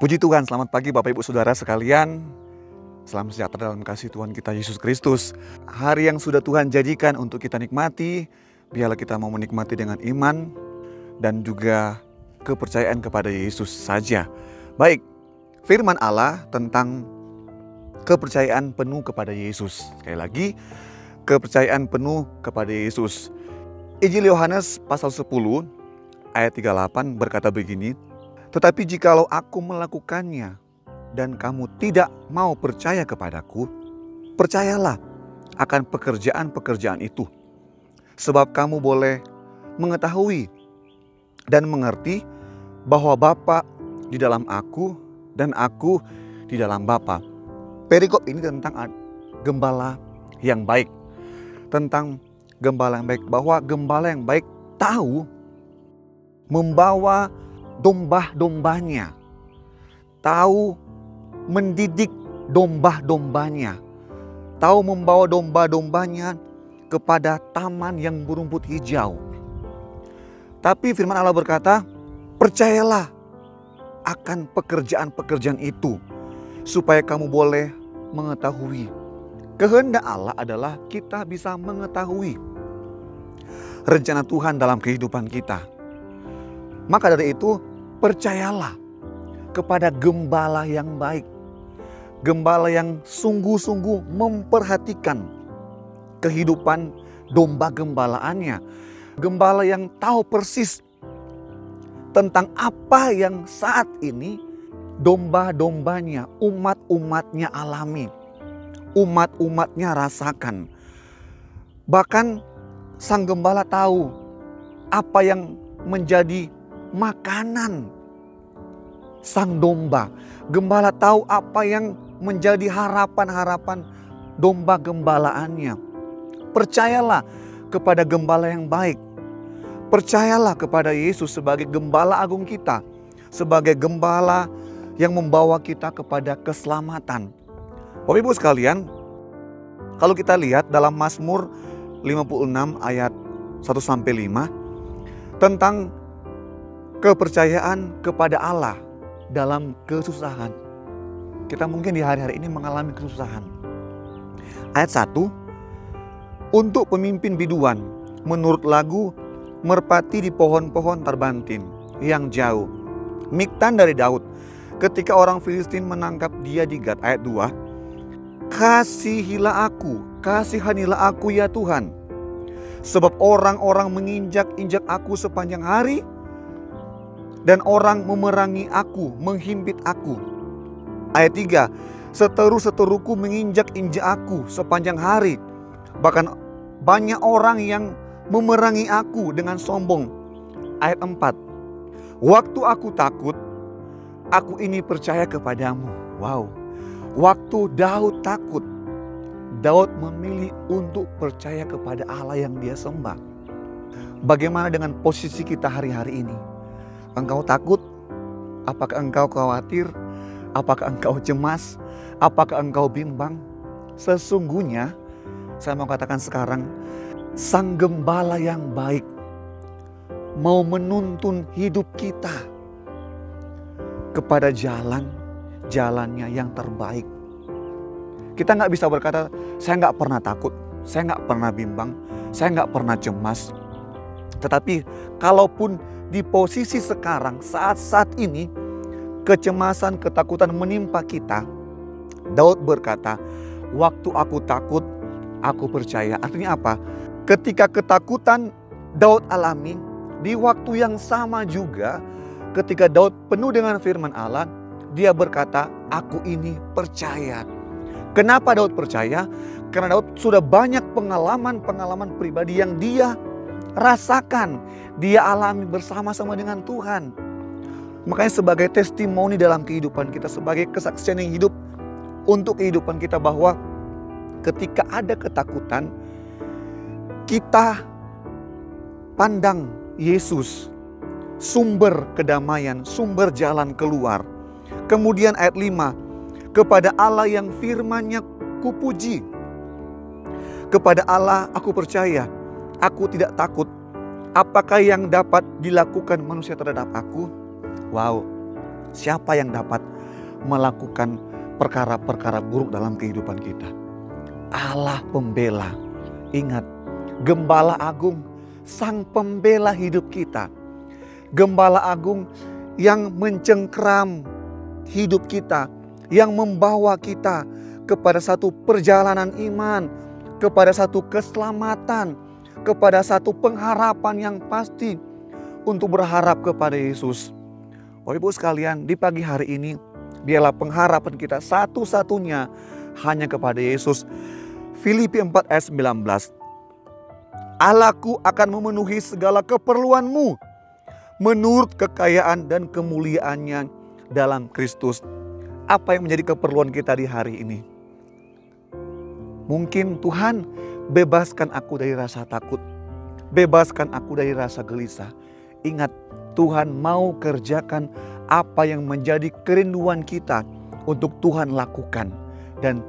Puji Tuhan, selamat pagi Bapak Ibu Saudara sekalian. Salam sejahtera dalam kasih Tuhan kita Yesus Kristus. Hari yang sudah Tuhan jadikan untuk kita nikmati, biarlah kita mau menikmati dengan iman dan juga kepercayaan kepada Yesus saja. Baik, firman Allah tentang kepercayaan penuh kepada Yesus. Sekali lagi, kepercayaan penuh kepada Yesus. Injil Yohanes pasal 10 ayat 38 berkata begini, "Tetapi jikalau aku melakukannya dan kamu tidak mau percaya kepadaku, percayalah akan pekerjaan-pekerjaan itu. Sebab kamu boleh mengetahui dan mengerti bahwa Bapa di dalam aku dan aku di dalam Bapa." Perikop ini tentang gembala yang baik. Tentang gembala yang baik, bahwa gembala yang baik tahu membawa domba-dombanya, tahu mendidik domba-dombanya, tahu membawa domba-dombanya kepada taman yang berumput hijau. Tapi firman Allah berkata, percayalah akan pekerjaan-pekerjaan itu, supaya kamu boleh mengetahui. Kehendak Allah adalah kita bisa mengetahui rencana Tuhan dalam kehidupan kita. Maka dari itu, percayalah kepada gembala yang baik. Gembala yang sungguh-sungguh memperhatikan kehidupan domba gembalaannya. Gembala yang tahu persis tentang apa yang saat ini domba-dombanya, umat-umatnya alami. Umat-umatnya rasakan. Bahkan sang gembala tahu apa yang menjadi makanan sang domba. Gembala tahu apa yang menjadi harapan-harapan domba gembalaannya. Percayalah kepada gembala yang baik. Percayalah kepada Yesus sebagai gembala agung kita. Sebagai gembala yang membawa kita kepada keselamatan. Bapak Ibu sekalian, kalau kita lihat dalam Mazmur 56 ayat 1-5 tentang kepercayaan kepada Allah dalam kesusahan. Kita mungkin di hari-hari ini mengalami kesusahan. Ayat 1, untuk pemimpin biduan, menurut lagu, merpati di pohon-pohon terbantin yang jauh. Miktan dari Daud, ketika orang Filistin menangkap dia di Gat. Ayat 2, kasihanilah aku ya Tuhan. Sebab orang-orang menginjak-injak aku sepanjang hari, dan orang memerangi aku, menghimpit aku. Ayat 3, seteru-seteruku menginjak-injak aku sepanjang hari. Bahkan banyak orang yang memerangi aku dengan sombong. Ayat 4, waktu aku takut, aku ini percaya kepadamu. Wow. Waktu Daud takut, Daud memilih untuk percaya kepada Allah yang dia sembah. Bagaimana dengan posisi kita hari-hari ini? Engkau takut? Apakah engkau khawatir? Apakah engkau cemas? Apakah engkau bimbang? Sesungguhnya, saya mau katakan sekarang, sang gembala yang baik mau menuntun hidup kita kepada jalannya yang terbaik. Kita nggak bisa berkata, saya nggak pernah takut, saya nggak pernah bimbang, saya nggak pernah cemas. Tetapi kalaupun di posisi sekarang, saat-saat ini, kecemasan, ketakutan menimpa kita, Daud berkata, waktu aku takut, aku percaya. Artinya apa? Ketika ketakutan Daud alami, di waktu yang sama juga, ketika Daud penuh dengan firman Allah, dia berkata, aku ini percaya. Kenapa Daud percaya? Karena Daud sudah banyak pengalaman-pengalaman pribadi yang dia rasakan, dia alami bersama-sama dengan Tuhan. Makanya sebagai testimoni dalam kehidupan kita, sebagai kesaksian yang hidup untuk kehidupan kita, bahwa ketika ada ketakutan, kita pandang Yesus, sumber kedamaian, sumber jalan keluar. Kemudian ayat 5, kepada Allah yang firman-Nya kupuji. Kepada Allah aku percaya, aku tidak takut. Apakah yang dapat dilakukan manusia terhadap aku? Wow, Siapa yang dapat melakukan perkara-perkara buruk dalam kehidupan kita? Allah pembela. Ingat, Gembala Agung, Sang Pembela hidup kita. Gembala Agung yang mencengkeram hidup kita, yang membawa kita kepada satu perjalanan iman, kepada satu keselamatan, kepada satu pengharapan yang pasti untuk berharap kepada Yesus. Bapak Ibu sekalian, di pagi hari ini biarlah pengharapan kita satu-satunya hanya kepada Yesus. Filipi 4 ayat 19. Allahku akan memenuhi segala keperluanmu menurut kekayaan dan kemuliaannya dalam Kristus. Apa yang menjadi keperluan kita di hari ini? Mungkin Tuhan, bebaskan aku dari rasa takut. Bebaskan aku dari rasa gelisah. Ingat, Tuhan mau kerjakan apa yang menjadi kerinduan kita untuk Tuhan lakukan dan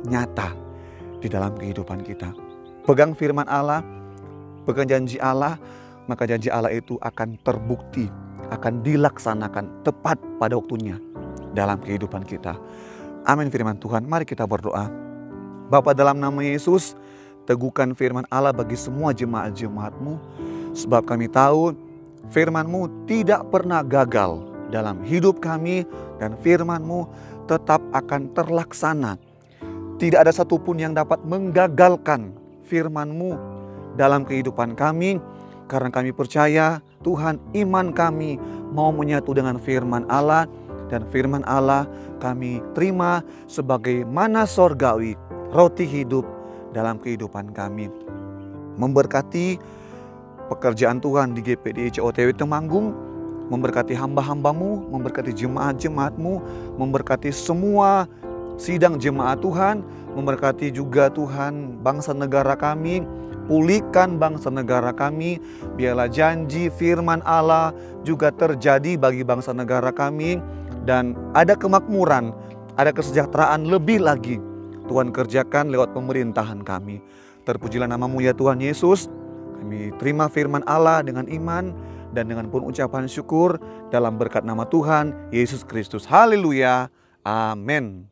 nyata di dalam kehidupan kita. Pegang firman Allah, pegang janji Allah, maka janji Allah itu akan terbukti, akan dilaksanakan tepat pada waktunya dalam kehidupan kita. Amin firman Tuhan. Mari kita berdoa. Bapa, dalam nama Yesus, teguhkan firman Allah bagi semua jemaat-jemaat-Mu. Sebab kami tahu firman-Mu tidak pernah gagal dalam hidup kami, dan firman-Mu tetap akan terlaksana. Tidak ada satupun yang dapat menggagalkan firman-Mu dalam kehidupan kami. Karena kami percaya Tuhan, iman kami mau menyatu dengan firman Allah, dan firman Allah kami terima sebagai mana sorgawi, roti hidup dalam kehidupan kami. Memberkati pekerjaan Tuhan di GPD COTW Temanggung, memberkati hamba-hamba-Mu, memberkati jemaat-jemaat-Mu, memberkati semua sidang jemaat Tuhan, memberkati juga Tuhan bangsa negara kami. Pulihkan bangsa negara kami, biarlah janji firman Allah juga terjadi bagi bangsa negara kami, dan ada kemakmuran, ada kesejahteraan lebih lagi Tuhan kerjakan lewat pemerintahan kami. Terpujilah nama-Mu ya Tuhan Yesus. Kami terima firman Allah dengan iman dan dengan pun ucapan syukur dalam berkat nama Tuhan Yesus Kristus. Haleluya. Amin.